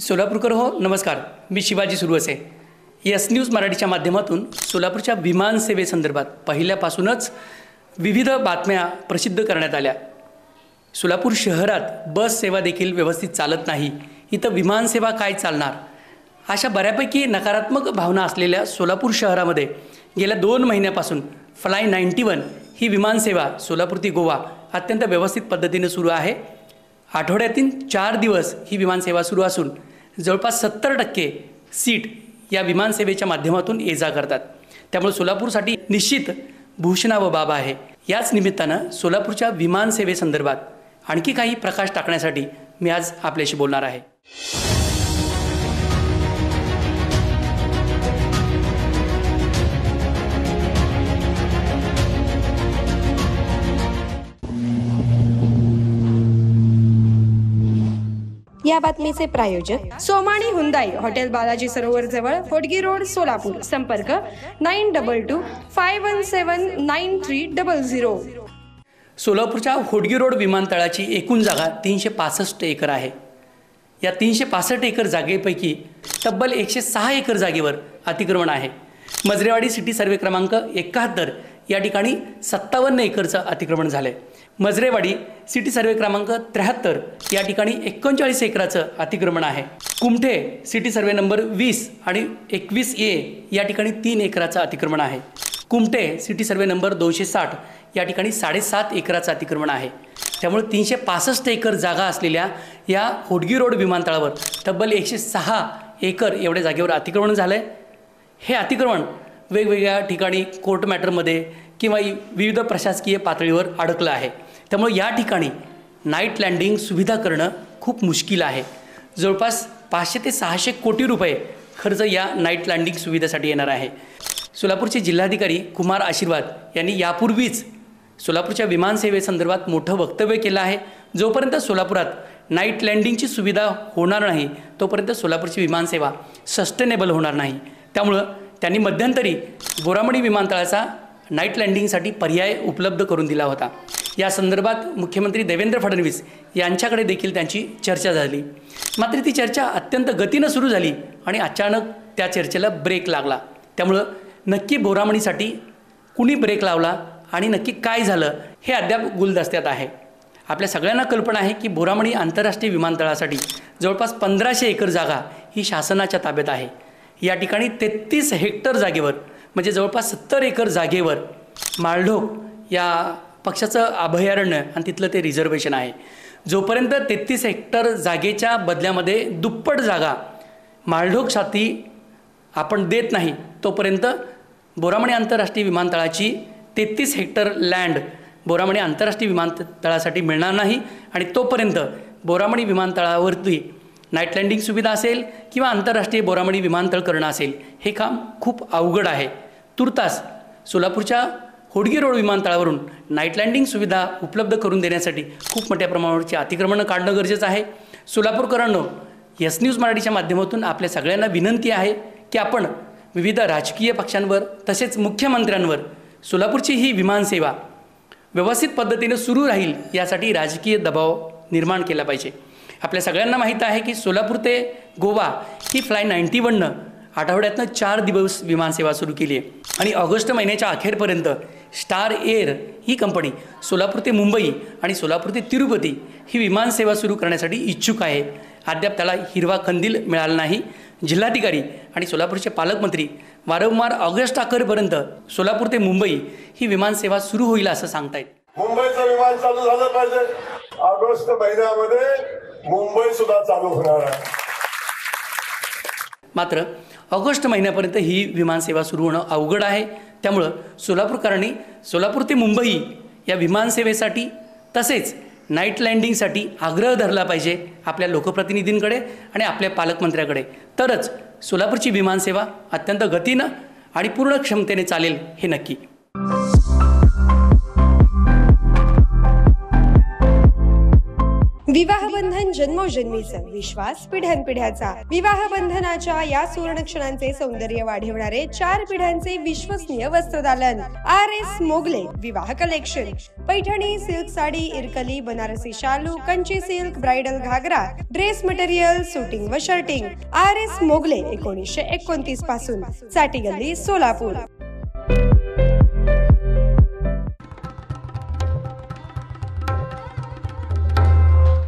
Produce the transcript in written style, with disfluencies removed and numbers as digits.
सोलापूरकर हो नमस्कार, मी Shivaji Suravase. S news मराठीच्या माध्यमातून सोलापूरच्या विमान सेवेसंदर्भात पहिल्यापासूनच विविध बातम्या प्रसिद्ध करण्यात आल्या. सोलापूर शहरात बस सेवा देखील व्यवस्थित चालत नाही, इथं विमान सेवा काय चालणार, अशा बऱ्यापैकी नकारात्मक भावना असलेल्या सोलापूर शहरामध्ये गेल्या 2 महिन्यापासून फ्लाय 91 ही विमानसेवा सोलापूर ते गोवा अत्यंत व्यवस्थित पद्धतीने सुरू आहे. आठवड्यातील 4 दिवस ही विमानसेवा सुरू असून जवळपास 70% सीट या विमानसेवेच्या माध्यमातून ये जा करतात. त्यामुळे सोलापूरसाठी निश्चित भूषणावह बाब आहे. याच निमित्तानं सोलापूरच्या विमानसेवेसंदर्भात आणखी काही प्रकाश टाकण्यासाठी मी आज आपल्याशी बोलणार आहे. या बातमीचे प्रायोजक सोमानी हुंदाई, हॉटेल बालाजी सरोवर जवळ, होडगी रोड, सोलापूर. संपर्क 9225179300. सोलापूरच्या होडगी रोड विमानतळाची एकूण जागा 365 एकर आहे. या 365 एकर जागेपैकी तब्बल 106 एकर जागेवर अतिक्रमण आहे. मजरेवाडी सिटी सर्वे क्रमांक 71 या ठिकाणी 57 एकरचं अतिक्रमण झालंय. मजरेवाडी सिटी सर्वे क्रमांक 73 या ठिकाणी 39 एकराचं अतिक्रमण आहे. कुमठे सिटी सर्वे नंबर 20 आणि 21A या ठिकाणी 3 एकराचं अतिक्रमण आहे. कुमठे सिटी सर्वे नंबर 260 या ठिकाणी 7.5 एकराचं अतिक्रमण आहे. त्यामुळे 365 एकर जागा असलेल्या या होडगी रोड विमानतळावर तब्बल 106 एकर एवढ्या जागेवर अतिक्रमण झालं आहे. हे अतिक्रमण वेगवेगळ्या ठिकाणी कोर्ट मॅटरमध्ये किंवा विविध प्रशासकीय पातळीवर अडकलं आहे. त्यामुळे या ठिकाणी नाईट लँडिंग सुविधा करणं खूप मुश्किल आहे. जवळपास 500 ते 600 कोटी रुपये खर्च या नाईट लँडिंग सुविधेसाठी येणार आहे. सोलापूरचे जिल्हाधिकारी कुमार आशीर्वाद यांनी यापूर्वीच सोलापूरच्या विमानसेवेसंदर्भात मोठं वक्तव्य केलं आहे. जोपर्यंत सोलापुरात नाईट लँडिंगची सुविधा होणार नाही तोपर्यंत सोलापूरची विमानसेवा सस्टेनेबल होणार नाही. त्यामुळं त्यांनी मध्यंतरी बोरामणी विमानतळाचा नाईट लँडिंगसाठी पर्याय उपलब्ध करून दिला होता. या संदर्भात मुख्यमंत्री देवेंद्र फडणवीस यांच्याकडे देखील त्यांची चर्चा झाली. मात्र ती चर्चा अत्यंत गतीनं सुरू झाली आणि अचानक त्या चर्चेला ब्रेक लागला. त्यामुळं नक्की बोरामणीसाठी कुणी ब्रेक लावला आणि नक्की काय झालं हे अद्याप गुलदस्त्यात आहे. आपल्या सगळ्यांना कल्पना आहे की बोरामणी आंतरराष्ट्रीय विमानतळासाठी जवळपास 1500 एकर जागा ही शासनाच्या ताब्यात आहे. या ठिकाणी 33 हेक्टर जागेवर म्हणजे जवळपास 70 एकर जागेवर माळढोक या पक्षाचं अभयारण्य आणि तिथलं ते रिझर्वेशन आहे. जोपर्यंत 33 हेक्टर जागेच्या बदल्यामध्ये दुप्पट जागा माळढोकसाठी आपण देत नाही तोपर्यंत बोरामणी आंतरराष्ट्रीय विमानतळाची 33 हेक्टर लँड बोरामणी आंतरराष्ट्रीय विमानतळासाठी मिळणार नाही. आणि तोपर्यंत बोरामणी विमानतळावरती नाईट लँडिंग सुविधा असेल किंवा आंतरराष्ट्रीय बोरामणी विमानतळ करणं असेल हे काम खूप अवघड आहे. तुर्तास सोलापूरच्या होडगी रोड विमानतळावरून नाईट लँडिंग सुविधा उपलब्ध करून देण्यासाठी खूप मोठ्या प्रमाणावरची अतिक्रमणं काढणं गरजेचं आहे. सोलापूरकरांनो, एस न्यूज मराठीच्या माध्यमातून आपल्या सगळ्यांना विनंती आहे की आपण विविध राजकीय पक्षांवर तसेच मुख्यमंत्र्यांवर सोलापूरची ही विमानसेवा व्यवस्थित पद्धतीने सुरू राहील यासाठी राजकीय दबाव निर्माण केला पाहिजे. आपल्या सगळ्यांना माहीत आहे की सोलापूर ते गोवा ही फ्लाय 91नं आठवड्यातनं 4 दिवस विमानसेवा सुरू केली आहे. आणि ऑगस्ट महिन्याच्या अखेरपर्यंत स्टार एअर ही कंपनी सोलापूर ते मुंबई आणि सोलापूर ते तिरुपती ही विमानसेवा सुरू करण्यासाठी इच्छुक आहे. अद्याप त्याला हिरवा कंदील मिळाला नाही. जिल्हाधिकारी आणि सोलापूरचे पालकमंत्री वारंवार ऑगस्ट अखेरपर्यंत सोलापूर ते मुंबई ही विमानसेवा सुरू होईल असं सांगतायत. मुंबईचं विमान चालू झालं पाहिजे. ऑगस्ट महिन्यामध्ये मुंबई सुद्धा चालू होणार आहे. मात्र ऑगस्ट महिन्यापर्यंत ही विमानसेवा सुरू होणं अवघड आहे. त्यामुळं सोलापूरकरांनी सोलापूर ते मुंबई या विमानसेवेसाठी तसेच नाईट लँडिंगसाठी आग्रह धरला पाहिजे आपल्या लोकप्रतिनिधींकडे आणि आपल्या पालकमंत्र्याकडे. तरच सोलापूरची विमानसेवा अत्यंत गतीनं आणि पूर्ण क्षमतेने चालेल हे नक्की. विवाह बंधन जन्मोजन्मीचं, विश्वास पिढ्यानपिढ्याचा. विवाह बंधनाच्या या सुवर्ण क्षणांचे सौंदर्य वाढवणारे 4 पिढ्यांचे विश्वसनीय वस्त्रदालन. RS मोगले विवाह कलेक्शन. पैठणी, सिल्क साडी, इरकली, बनारसी शालू, कंची सिल्क, ब्राइडल घागरा, ड्रेस मटेरियल, सुटिंग व शर्टिंग. RS मोगले 1929 पासून, साठी गल्ली, सोलापूर.